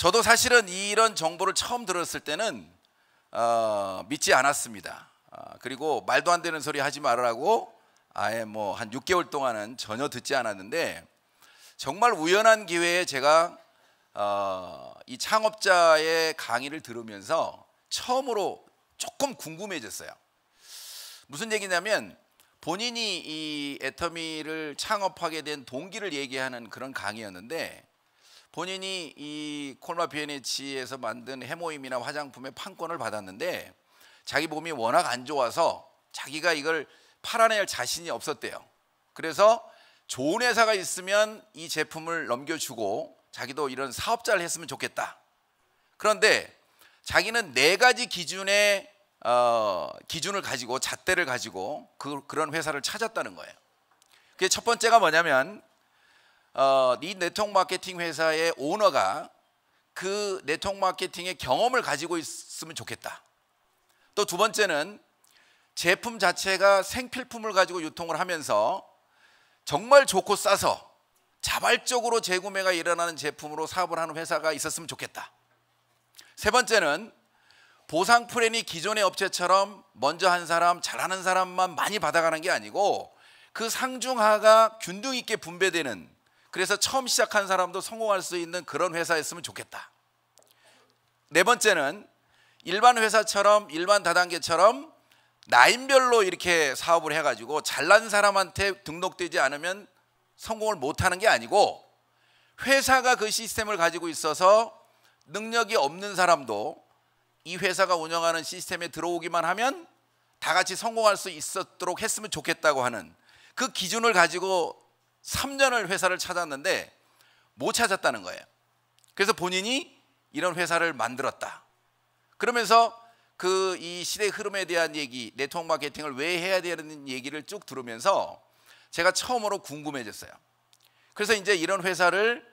저도 사실은 이런 정보를 처음 들었을 때는 믿지 않았습니다. 그리고 말도 안 되는 소리 하지 말으라고 아예 뭐 한 6개월 동안은 전혀 듣지 않았는데, 정말 우연한 기회에 제가 이 창업자의 강의를 들으면서 처음으로 조금 궁금해졌어요. 무슨 얘기냐면, 본인이 이 애터미를 창업하게 된 동기를 얘기하는 그런 강의였는데, 본인이 이 콜마 B&H에서 만든 해모임이나 화장품의 판권을 받았는데 자기 몸이 워낙 안 좋아서 자기가 이걸 팔아낼 자신이 없었대요. 그래서 좋은 회사가 있으면 이 제품을 넘겨주고 자기도 이런 사업자를 했으면 좋겠다. 그런데 자기는 4가지 기준의 기준을 가지고, 잣대를 가지고 그런 회사를 찾았다는 거예요. 그게 첫 번째가 뭐냐면, 이 네트워크 마케팅 회사의 오너가 그 네트워크 마케팅의 경험을 가지고 있으면 좋겠다. 또 두 번째는 제품 자체가 생필품을 가지고 유통을 하면서 정말 좋고 싸서 자발적으로 재구매가 일어나는 제품으로 사업을 하는 회사가 있었으면 좋겠다. 세 번째는 보상 플랜이 기존의 업체처럼 먼저 한 사람, 잘하는 사람만 많이 받아가는 게 아니고 그 상중하가 균등 있게 분배되는, 그래서 처음 시작한 사람도 성공할 수 있는 그런 회사였으면 좋겠다. 네 번째는 일반 회사처럼, 일반 다단계처럼 라인별로 이렇게 사업을 해가지고 잘난 사람한테 등록되지 않으면 성공을 못하는 게 아니고, 회사가 그 시스템을 가지고 있어서 능력이 없는 사람도 이 회사가 운영하는 시스템에 들어오기만 하면 다 같이 성공할 수 있도록 했으면 좋겠다고 하는 그 기준을 가지고 3년을 회사를 찾았는데 못 찾았다는 거예요. 그래서 본인이 이런 회사를 만들었다. 그러면서 그 이 시대 흐름에 대한 얘기, 네트워크 마케팅을 왜 해야 되는 얘기를 쭉 들으면서 제가 처음으로 궁금해졌어요. 그래서 이제 이런 회사를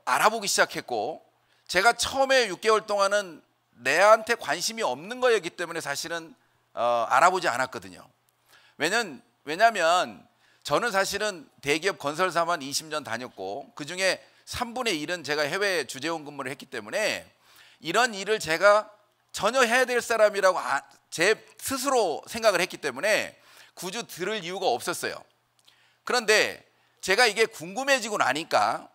알아보기 시작했고, 제가 처음에 6개월 동안은 내한테 관심이 없는 거였기 때문에 사실은 알아보지 않았거든요. 왜냐면 저는 사실은 대기업 건설사만 20년 다녔고, 그중에 3분의 1은 제가 해외 주재원 근무를 했기 때문에 이런 일을 제가 전혀 해야 될 사람이라고 제 스스로 생각을 했기 때문에 굳이 들을 이유가 없었어요. 그런데 제가 이게 궁금해지고 나니까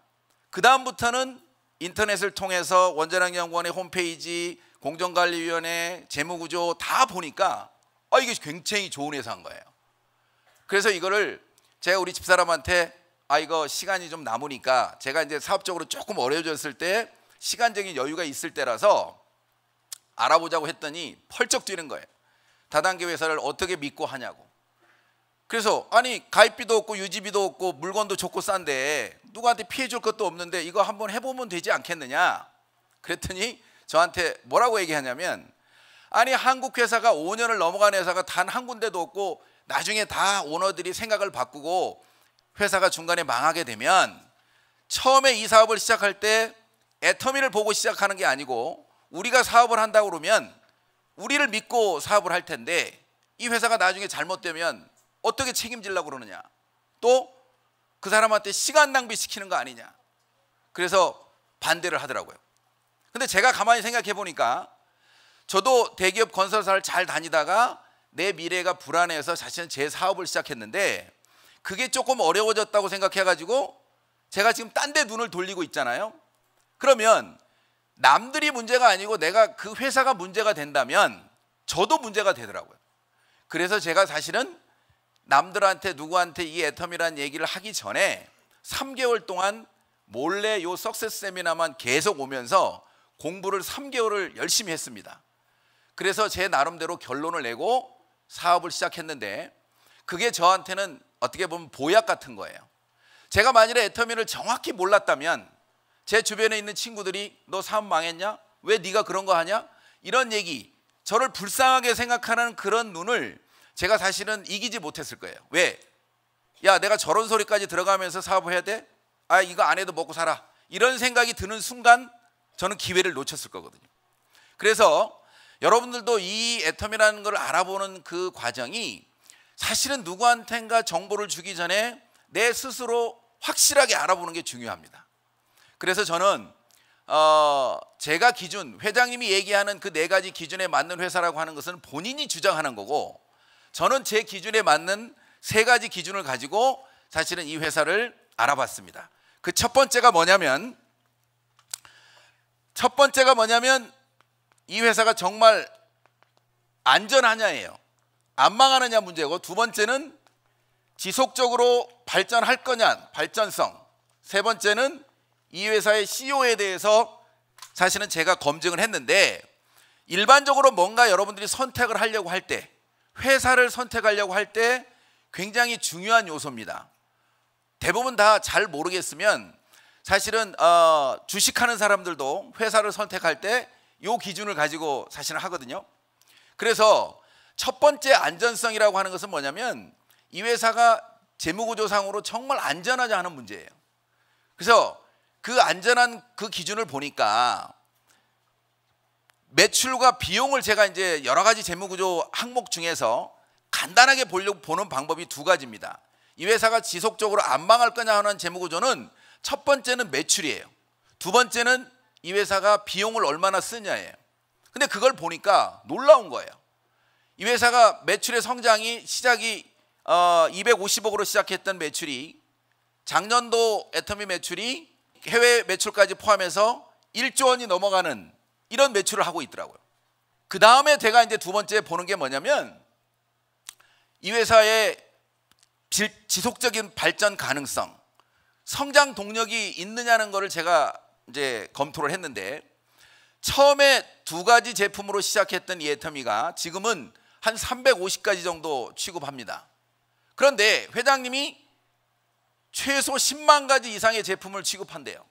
그 다음부터는 인터넷을 통해서 원자력연구원의 홈페이지, 공정관리위원회, 재무구조 다 보니까 이게 굉장히 좋은 회사인 거예요. 그래서 이거를 제가 우리 집사람한테 이거 시간이 좀 남으니까, 제가 이제 사업적으로 조금 어려워졌을 때 시간적인 여유가 있을 때라서 알아보자고 했더니 펄쩍 뛰는 거예요. 다단계 회사를 어떻게 믿고 하냐고. 그래서 아니 가입비도 없고 유지비도 없고 물건도 좋고 싼데 누구한테 피해 줄 것도 없는데 이거 한번 해보면 되지 않겠느냐. 그랬더니 저한테 뭐라고 얘기하냐면, 아니 한국 회사가 5년을 넘어간 회사가 단 한 군데도 없고 나중에 다 오너들이 생각을 바꾸고 회사가 중간에 망하게 되면 처음에 이 사업을 시작할 때 애터미를 보고 시작하는 게 아니고 우리가 사업을 한다고 그러면 우리를 믿고 사업을 할 텐데 이 회사가 나중에 잘못되면 어떻게 책임지려고 그러느냐. 또 그 사람한테 시간 낭비시키는 거 아니냐. 그래서 반대를 하더라고요. 근데 제가 가만히 생각해 보니까 저도 대기업 건설사를 잘 다니다가 내 미래가 불안해서 사실은 제 사업을 시작했는데 그게 조금 어려워졌다고 생각해가지고 제가 지금 딴 데 눈을 돌리고 있잖아요. 그러면 남들이 문제가 아니고 내가 그 회사가 문제가 된다면 저도 문제가 되더라고요. 그래서 제가 사실은 남들한테 누구한테 이 애터미라는 얘기를 하기 전에 3개월 동안 몰래 요 석세스 세미나만 계속 오면서 공부를 3개월을 열심히 했습니다. 그래서 제 나름대로 결론을 내고 사업을 시작했는데 그게 저한테는 어떻게 보면 보약 같은 거예요. 제가 만일에 애터미를 정확히 몰랐다면 제 주변에 있는 친구들이 너 사업 망했냐? 왜 네가 그런 거 하냐? 이런 얘기, 저를 불쌍하게 생각하는 그런 눈을 제가 사실은 이기지 못했을 거예요. 왜? 야, 내가 저런 소리까지 들어가면서 사업을 해야 돼? 이거 안 해도 먹고 살아. 이런 생각이 드는 순간 저는 기회를 놓쳤을 거거든요. 그래서 여러분들도 이 애터미라는 걸 알아보는 그 과정이 사실은 누구한텐가 정보를 주기 전에 내 스스로 확실하게 알아보는 게 중요합니다. 그래서 저는 제가 기준, 회장님이 얘기하는 그 4가지 기준에 맞는 회사라고 하는 것은 본인이 주장하는 거고, 저는 제 기준에 맞는 3가지 기준을 가지고 사실은 이 회사를 알아봤습니다. 그 첫 번째가 뭐냐면 이 회사가 정말 안전하냐예요. 안 망하느냐 문제고, 두 번째는 지속적으로 발전할 거냐, 발전성. 세 번째는 이 회사의 CEO에 대해서 사실은 제가 검증을 했는데, 일반적으로 뭔가 여러분들이 선택을 하려고 할 때, 회사를 선택하려고 할 때 굉장히 중요한 요소입니다. 대부분 다 잘 모르겠으면 사실은 주식하는 사람들도 회사를 선택할 때 이 기준을 가지고 사실은 하거든요. 그래서 첫 번째 안전성이라고 하는 것은 뭐냐면 이 회사가 재무구조상으로 정말 안전하지 않은 문제예요. 그래서 그 안전한 그 기준을 보니까 매출과 비용을 제가 이제 여러 가지 재무구조 항목 중에서 간단하게 보는 방법이 2가지입니다. 이 회사가 지속적으로 안 망할 거냐 하는 재무구조는 첫 번째는 매출이에요. 두 번째는 이 회사가 비용을 얼마나 쓰냐예요. 근데 그걸 보니까 놀라운 거예요. 이 회사가 매출의 성장이 시작이 250억으로 시작했던 매출이 작년도 애터미 매출이 해외 매출까지 포함해서 1조 원이 넘어가는 이런 매출을 하고 있더라고요. 그 다음에 제가 이제 두 번째 보는 게 뭐냐면 이 회사의 지속적인 발전 가능성, 성장 동력이 있느냐는 것을 제가 이제 검토를 했는데, 처음에 2가지 제품으로 시작했던 이 애터미가 지금은 한 350가지 정도 취급합니다. 그런데 회장님이 최소 10만 가지 이상의 제품을 취급한대요.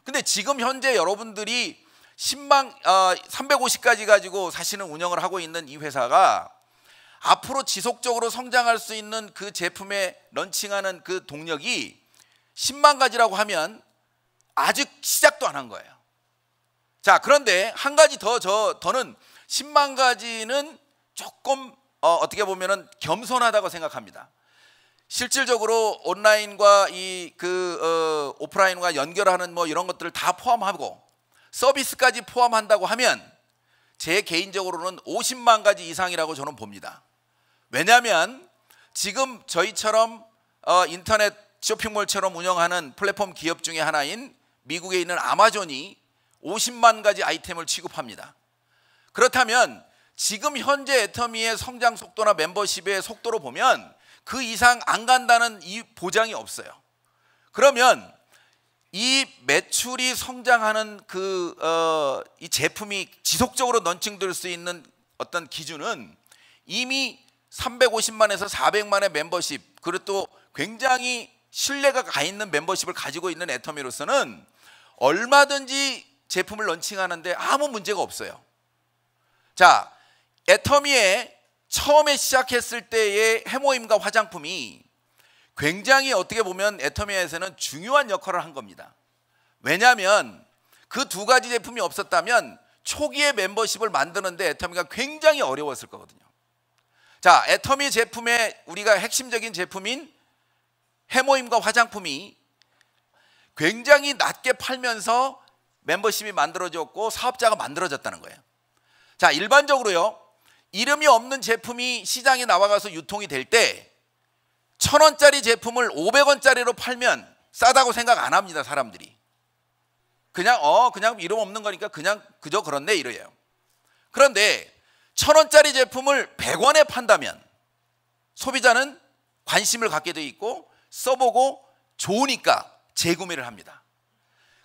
근데 지금 현재 여러분들이 350가지 가지고 사실은 운영을 하고 있는 이 회사가 앞으로 지속적으로 성장할 수 있는 그 제품에 런칭하는 그 동력이 10만 가지라고 하면 아직 시작도 안 한 거예요. 자, 그런데 한 가지 더는 10만 가지는 조금 어떻게 보면은 겸손하다고 생각합니다. 실질적으로 온라인과 오프라인과 연결하는 뭐 이런 것들을 다 포함하고 서비스까지 포함한다고 하면 제 개인적으로는 50만 가지 이상이라고 저는 봅니다. 왜냐하면 지금 저희처럼 인터넷 쇼핑몰처럼 운영하는 플랫폼 기업 중에 하나인 미국에 있는 아마존이 50만 가지 아이템을 취급합니다. 그렇다면 지금 현재 애터미의 성장 속도나 membership의 속도로 보면 그 이상 안 간다는 이 보장이 없어요. 그러면 이 매출이 성장하는 이 제품이 지속적으로 런칭될 수 있는 어떤 기준은 이미 350만에서 400만의 멤버십, 그리고 또 굉장히 신뢰가 가 있는 멤버십을 가지고 있는 애터미로서는 얼마든지 제품을 런칭하는데 아무 문제가 없어요. 자, 애터미에 처음에 시작했을 때의 해모임과 화장품이 굉장히 어떻게 보면 애터미에서는 중요한 역할을 한 겁니다. 왜냐하면 그 2가지 제품이 없었다면 초기의 멤버십을 만드는데 애터미가 굉장히 어려웠을 거거든요. 자, 애터미 제품의 우리가 핵심적인 제품인 해모임과 화장품이 굉장히 낮게 팔면서 멤버십이 만들어졌고 사업자가 만들어졌다는 거예요. 자, 일반적으로요, 이름이 없는 제품이 시장에 나와가서 유통이 될 때 1,000원짜리 제품을 500원짜리로 팔면 싸다고 생각 안 합니다, 사람들이. 그냥 이름 없는 거니까 그저 그렇네 이래요. 그런데 1,000원짜리 제품을 100원에 판다면 소비자는 관심을 갖게 돼 있고 써보고 좋으니까 재구매를 합니다.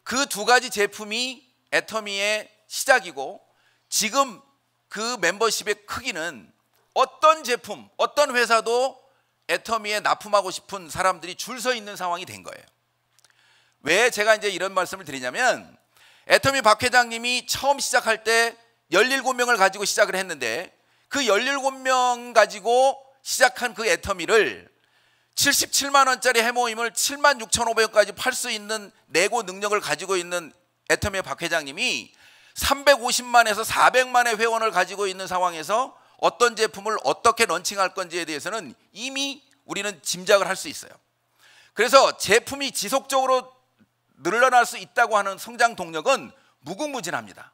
그 2가지 제품이 애터미의 시작이고, 지금 그 멤버십의 크기는 어떤 제품, 어떤 회사도 애터미에 납품하고 싶은 사람들이 줄 서 있는 상황이 된 거예요. 왜 제가 이제 이런 말씀을 드리냐면, 애터미 박 회장님이 처음 시작할 때 17명을 가지고 시작을 했는데 그 17명 가지고 시작한 그 애터미를 77만 원짜리 해모임을 76,500원까지 팔 수 있는 내고 능력을 가지고 있는 애터미 박 회장님이 350만에서 400만의 회원을 가지고 있는 상황에서 어떤 제품을 어떻게 런칭할 건지에 대해서는 이미 우리는 짐작을 할 수 있어요. 그래서 제품이 지속적으로 늘어날 수 있다고 하는 성장 동력은 무궁무진합니다.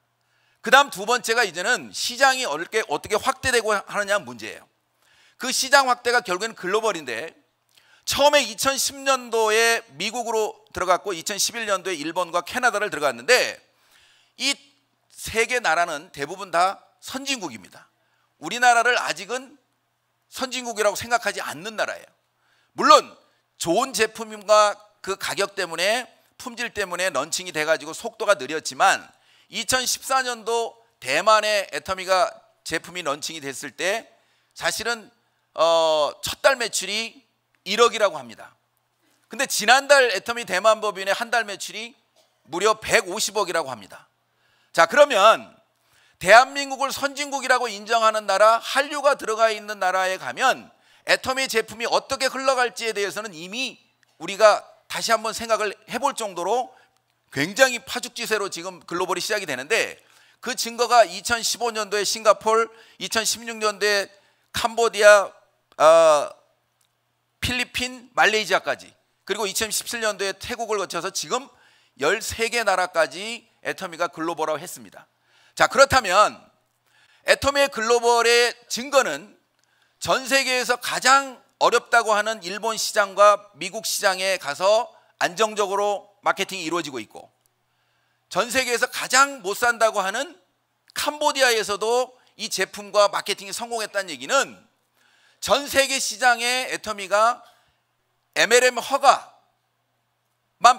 그 다음 두 번째가 이제는 시장이 어떻게 확대되고 하느냐 문제예요. 그 시장 확대가 결국에는 글로벌인데 처음에 2010년도에 미국으로 들어갔고 2011년도에 일본과 캐나다를 들어갔는데 이 세 개 나라는 대부분 다 선진국입니다. 우리나라를 아직은 선진국이라고 생각하지 않는 나라예요. 물론 좋은 제품과 그 가격 때문에 품질 때문에 런칭이 돼가지고 속도가 느렸지만 2014년도 대만의 애터미가 제품이 런칭이 됐을 때 사실은 첫 달 매출이 1억이라고 합니다. 근데 지난달 애터미 대만 법인의 한 달 매출이 무려 150억이라고 합니다. 자, 그러면 대한민국을 선진국이라고 인정하는 나라, 한류가 들어가 있는 나라에 가면 애터미 제품이 어떻게 흘러갈지에 대해서는 이미 우리가 다시 한번 생각을 해볼 정도로 굉장히 파죽지세로 지금 글로벌이 시작이 되는데 그 증거가 2015년도에 싱가포르, 2016년도에 캄보디아, 필리핀, 말레이시아까지, 그리고 2017년도에 태국을 거쳐서 지금 13개 나라까지 애터미가 글로벌화 했습니다. 자, 그렇다면 애터미의 글로벌의 증거는 전 세계에서 가장 어렵다고 하는 일본 시장과 미국 시장에 가서 안정적으로 마케팅이 이루어지고 있고, 전 세계에서 가장 못 산다고 하는 캄보디아에서도 이 제품과 마케팅이 성공했다는 얘기는 전 세계 시장에 애터미가 MLM 허가만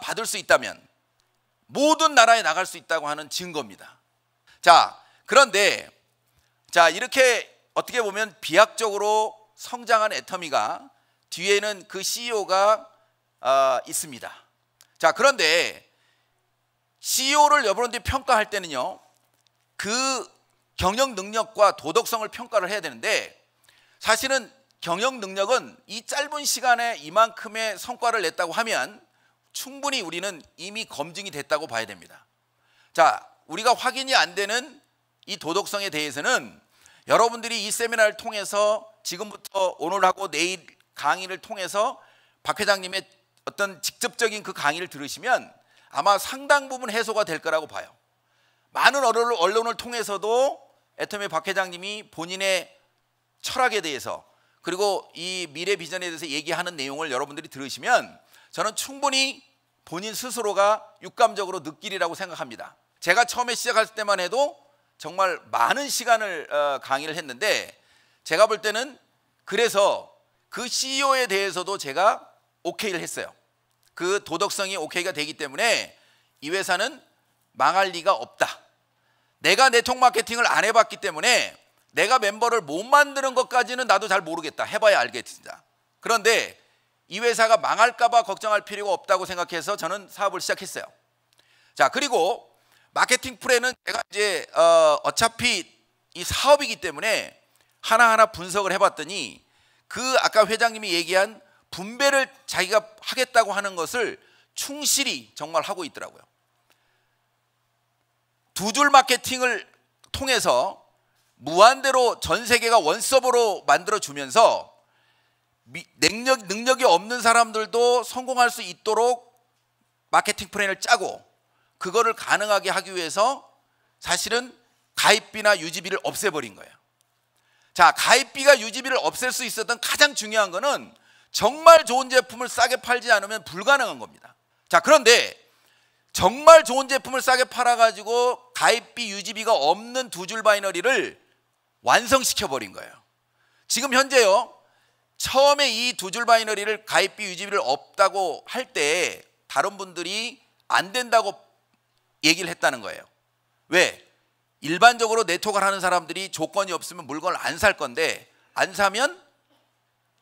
받을 수 있다면 모든 나라에 나갈 수 있다고 하는 증거입니다. 자, 그런데 이렇게 어떻게 보면 비약적으로 성장한 애터미가 뒤에는 그 CEO가 있습니다. 자, 그런데 CEO를 여러분들이 평가할 때는요, 그 경영 능력과 도덕성을 평가를 해야 되는데 사실은 경영 능력은 이 짧은 시간에 이만큼의 성과를 냈다고 하면 충분히 우리는 이미 검증이 됐다고 봐야 됩니다. 자, 우리가 확인이 안 되는 이 도덕성에 대해서는 여러분들이 이 세미나를 통해서 지금부터 오늘하고 내일 강의를 통해서 박 회장님의 어떤 직접적인 그 강의를 들으시면 아마 상당 부분 해소가 될 거라고 봐요. 많은 언론을 통해서도 애터미 박 회장님이 본인의 철학에 대해서 그리고 이 미래 비전에 대해서 얘기하는 내용을 여러분들이 들으시면 저는 충분히 본인 스스로가 육감적으로 느끼리라고 생각합니다. 제가 처음에 시작할 때만 해도 정말 많은 시간을 강의를 했는데 제가 볼 때는 그래서 그 CEO에 대해서도 제가 오케이를 했어요. 그 도덕성이 오케이가 되기 때문에 이 회사는 망할 리가 없다. 내가 네트워크 마케팅을 안 해봤기 때문에 내가 멤버를 못 만드는 것까지는 나도 잘 모르겠다. 해봐야 알겠습니다. 그런데 이 회사가 망할까 봐 걱정할 필요가 없다고 생각해서 저는 사업을 시작했어요. 자, 그리고 마케팅 플랜은 제가 이제 어차피 이 사업이기 때문에 하나하나 분석을 해봤더니 그 아까 회장님이 얘기한 분배를 자기가 하겠다고 하는 것을 충실히 정말 하고 있더라고요. 두 줄 마케팅을 통해서 무한대로 전 세계가 원서버로 만들어주면서 능력이 없는 사람들도 성공할 수 있도록 마케팅 플랜을 짜고 그거를 가능하게 하기 위해서 사실은 가입비나 유지비를 없애버린 거예요. 자, 가입비가 유지비를 없앨 수 있었던 가장 중요한 거는 정말 좋은 제품을 싸게 팔지 않으면 불가능한 겁니다. 자, 그런데 정말 좋은 제품을 싸게 팔아가지고 가입비 유지비가 없는 두 줄 바이너리를 완성시켜버린 거예요. 지금 현재요, 처음에 이 두 줄 바이너리를 가입비 유지비를 없다고 할 때 다른 분들이 안 된다고 얘기를 했다는 거예요. 왜? 일반적으로 네트워크를 하는 사람들이 조건이 없으면 물건을 안 살 건데 안 사면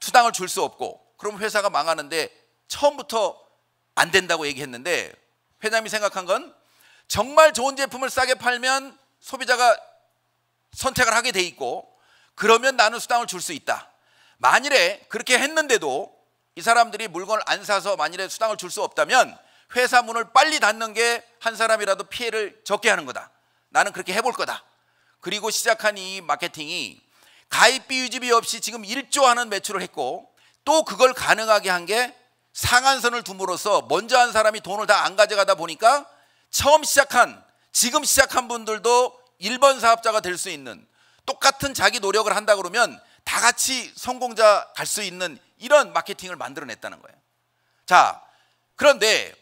수당을 줄 수 없고 그럼 회사가 망하는데 처음부터 안 된다고 얘기했는데 회장님이 생각한 건 정말 좋은 제품을 싸게 팔면 소비자가 선택을 하게 돼 있고 그러면 나는 수당을 줄 수 있다. 만일에 그렇게 했는데도 이 사람들이 물건을 안 사서 만일에 수당을 줄 수 없다면 회사 문을 빨리 닫는 게 한 사람이라도 피해를 적게 하는 거다. 나는 그렇게 해볼 거다. 그리고 시작한 이 마케팅이 가입비 유지비 없이 지금 1조 하는 매출을 했고 또 그걸 가능하게 한 게 상한선을 둠으로써 먼저 한 사람이 돈을 다 안 가져가다 보니까 지금 시작한 분들도 1번 사업자가 될 수 있는, 똑같은 자기 노력을 한다 그러면 다 같이 성공자 갈 수 있는 이런 마케팅을 만들어냈다는 거예요. 자, 그런데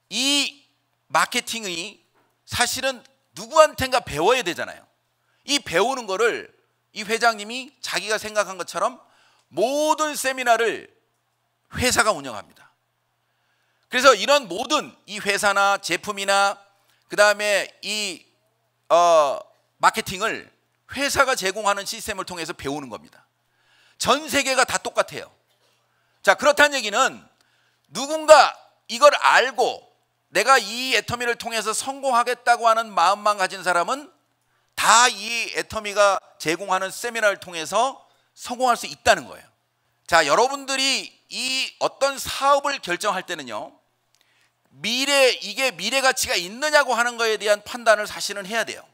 이 마케팅이 사실은 누구한텐가 배워야 되잖아요. 이 배우는 거를 이 회장님이 자기가 생각한 것처럼 모든 세미나를 회사가 운영합니다. 그래서 이런 모든 이 회사나 제품이나 그 다음에 이 마케팅을 회사가 제공하는 시스템을 통해서 배우는 겁니다. 전 세계가 다 똑같아요. 자, 그렇다는 얘기는 누군가 이걸 알고 내가 이 애터미를 통해서 성공하겠다고 하는 마음만 가진 사람은 다 이 애터미가 제공하는 세미나를 통해서 성공할 수 있다는 거예요. 자, 여러분들이 이 어떤 사업을 결정할 때는요, 이게 미래 가치가 있느냐고 하는 거에 대한 판단을 사실은 해야 돼요.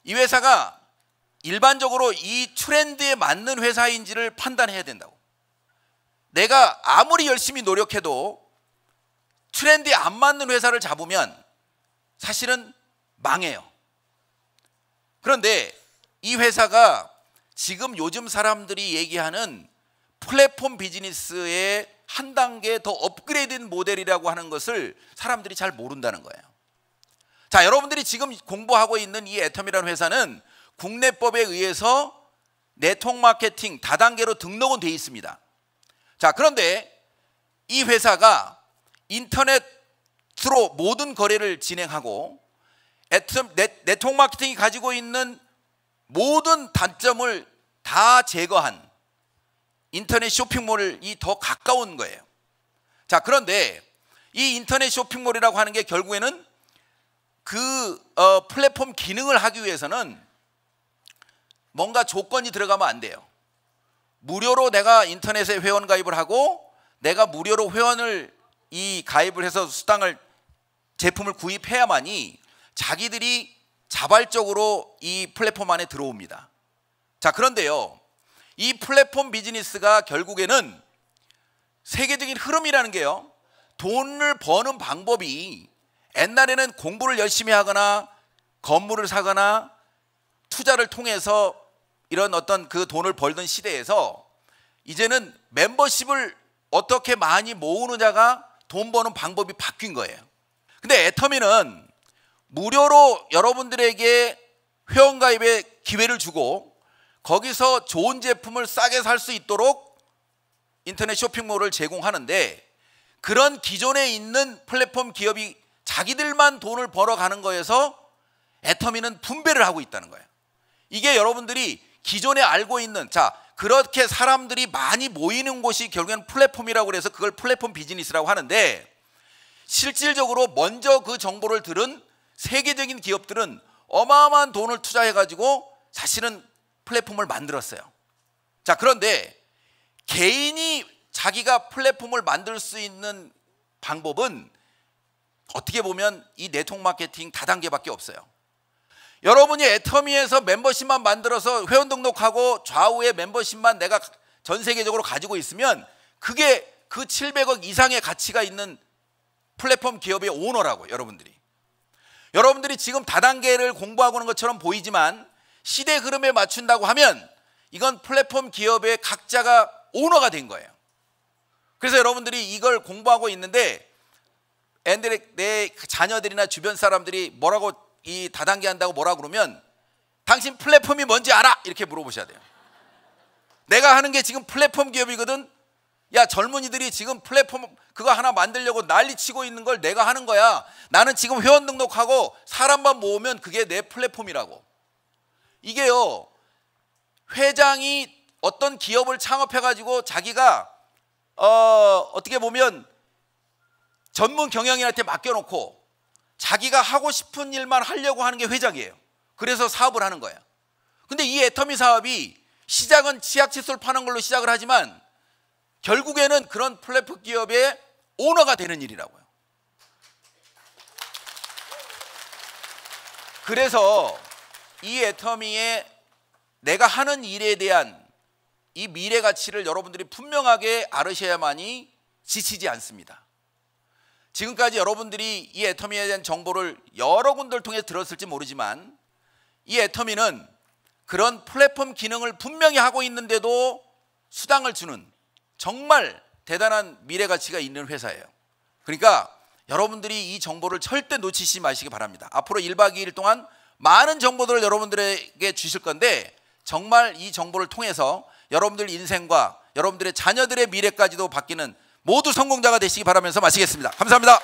이 회사가 일반적으로 이 트렌드에 맞는 회사인지를 판단해야 된다고. 내가 아무리 열심히 노력해도 트렌드에 안 맞는 회사를 잡으면 사실은 망해요. 그런데 이 회사가 지금 요즘 사람들이 얘기하는 플랫폼 비즈니스의 한 단계 더 업그레이드된 모델이라고 하는 것을 사람들이 잘 모른다는 거예요. 자, 여러분들이 지금 공부하고 있는 이 애텀이라는 회사는 국내법에 의해서 네트워크 마케팅 다단계로 등록은 돼 있습니다. 자, 그런데 이 회사가 인터넷으로 모든 거래를 진행하고 네트워크 마케팅이 가지고 있는 모든 단점을 다 제거한 인터넷 쇼핑몰이 더 가까운 거예요. 자, 그런데 이 인터넷 쇼핑몰이라고 하는 게 결국에는 그 플랫폼 기능을 하기 위해서는 뭔가 조건이 들어가면 안 돼요. 무료로 내가 인터넷에 회원 가입을 하고 내가 무료로 회원을 가입을 해서 제품을 구입해야만이 자기들이 자발적으로 이 플랫폼 안에 들어옵니다. 자, 그런데요, 이 플랫폼 비즈니스가 결국에는 세계적인 흐름이라는 게요, 돈을 버는 방법이 옛날에는 공부를 열심히 하거나 건물을 사거나 투자를 통해서 이런 어떤 그 돈을 벌던 시대에서 이제는 멤버십을 어떻게 많이 모으느냐가 돈 버는 방법이 바뀐 거예요. 근데 애터미는 무료로 여러분들에게 회원가입의 기회를 주고 거기서 좋은 제품을 싸게 살 수 있도록 인터넷 쇼핑몰을 제공하는데, 그런 기존에 있는 플랫폼 기업이 자기들만 돈을 벌어가는 거에서 애터미는 분배를 하고 있다는 거예요. 이게 여러분들이 기존에 알고 있는, 자, 그렇게 사람들이 많이 모이는 곳이 결국엔 플랫폼이라고 그래서 그걸 플랫폼 비즈니스라고 하는데, 실질적으로 먼저 그 정보를 들은 세계적인 기업들은 어마어마한 돈을 투자해가지고 사실은 플랫폼을 만들었어요. 자, 그런데 개인이 자기가 플랫폼을 만들 수 있는 방법은 어떻게 보면 이 네트워크 마케팅 다단계밖에 없어요. 여러분이 애터미에서 멤버십만 만들어서 회원 등록하고 좌우에 멤버십만 내가 전 세계적으로 가지고 있으면 그게 그 700억 이상의 가치가 있는 플랫폼 기업의 오너라고. 여러분들이 지금 다단계를 공부하고 있는 것처럼 보이지만 시대 흐름에 맞춘다고 하면 이건 플랫폼 기업의 각자가 오너가 된 거예요. 그래서 여러분들이 이걸 공부하고 있는데 내 자녀들이나 주변 사람들이 뭐라고 이 다단계 한다고 뭐라 그러면 당신 플랫폼이 뭔지 알아? 이렇게 물어보셔야 돼요. 내가 하는 게 지금 플랫폼 기업이거든. 야, 젊은이들이 지금 플랫폼 그거 하나 만들려고 난리치고 있는 걸 내가 하는 거야. 나는 지금 회원 등록하고 사람만 모으면 그게 내 플랫폼이라고. 이게요, 회장이 어떤 기업을 창업해가지고 자기가 어떻게 보면 전문 경영인한테 맡겨놓고 자기가 하고 싶은 일만 하려고 하는 게 회장이에요. 그래서 사업을 하는 거예요. 근데 이 애터미 사업이 시작은 치약 칫솔 파는 걸로 시작을 하지만 결국에는 그런 플랫폼 기업의 오너가 되는 일이라고요. 그래서 이 애터미에 내가 하는 일에 대한 이 미래 가치를 여러분들이 분명하게 알으셔야만이 지치지 않습니다. 지금까지 여러분들이 이 애터미에 대한 정보를 여러 군데를 통해 들었을지 모르지만 이 애터미는 그런 플랫폼 기능을 분명히 하고 있는데도 수당을 주는 정말 대단한 미래 가치가 있는 회사예요. 그러니까 여러분들이 이 정보를 절대 놓치지 마시기 바랍니다. 앞으로 1박 2일 동안 많은 정보들을 여러분들에게 주실 건데 정말 이 정보를 통해서 여러분들 인생과 여러분들의 자녀들의 미래까지도 바뀌는 모두 성공자가 되시기 바라면서 마치겠습니다. 감사합니다.